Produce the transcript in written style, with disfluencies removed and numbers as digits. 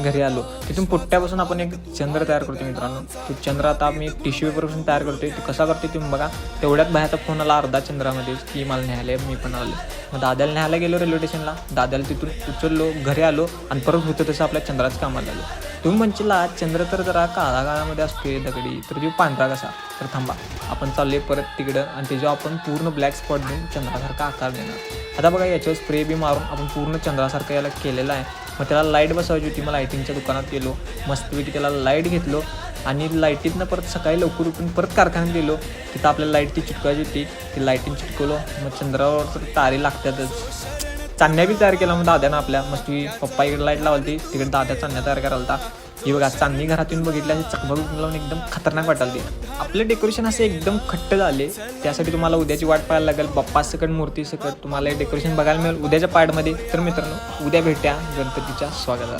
घरी आलो तिथून पुट्ट्यापासून आपण एक चंद्र तयार करतो मित्रांनो. तो चंद्र आता मी टिश्यू पेपरपासून तयार करतोय. तो कसा करतोय तुम्ही बघा. तेवढ्यात बाहेरचा फोन आला अर्धा चंद्रामध्ये की मला न्यायला मी पण आलो. मग दादाला न्यायला गेलो रेल्वे स्टेशनला. दादाला तिथून उचललो, घरी आलो आणि परत होतं तसं आपल्या चंद्राचं कामाला आलो. तुम्ही म्हणशीला चंद्र तर जरा काळा काळामध्ये असतोय दगडी, तर जो पांढरा कसा. तर थांबा, आपण चाललोय परत तिकडं आणि त्याच्यावर आपण पूर्ण ब्लॅक स्पॉट देऊन चंद्रासारखा आकार देणार. आता बघा याच्यावर स्प्रे बी मारून आपण पूर्ण चंद्रासारखं याला केलेलं आहे. मग त्याला लाईट बसवायची होती. मग लाईटिंगच्या दुकानात गेलो, मस्तपैकी त्याला लाईट घेतलो आणि लाईटीतनं परत सकाळी लवकर उठून परत कारखान्यात गेलो. तिथं आपल्याला लाईट ती चिटकवायची होती. ती लाईटिंग चिटकवलो. मग चंद्रावर तर तारे लागतातच. चांदण्या बी तयार केला मग दाद्यानं आपल्या. मस्त पप्पा इकडे लाईट लावली, तिकडे दाद्या चांदण्या तयार करायला होता. ही बघा चांदणी घरात येऊन बघितली आणि चकमक लावून एकदम खतरनाक वाटायला ती. आपले डेकोरेशन असे एकदम खट्ट झाले. त्यासाठी तुम्हाला उद्याची वाट पाहायला लागेल. बाप्पा सकट मूर्ती सकट तुम्हाला हे डेकोरेशन बघायला मिळेल उद्याच्या पार्टमध्ये. तर मित्रांनो उद्या भेटूया गणपतीच्या स्वागताला.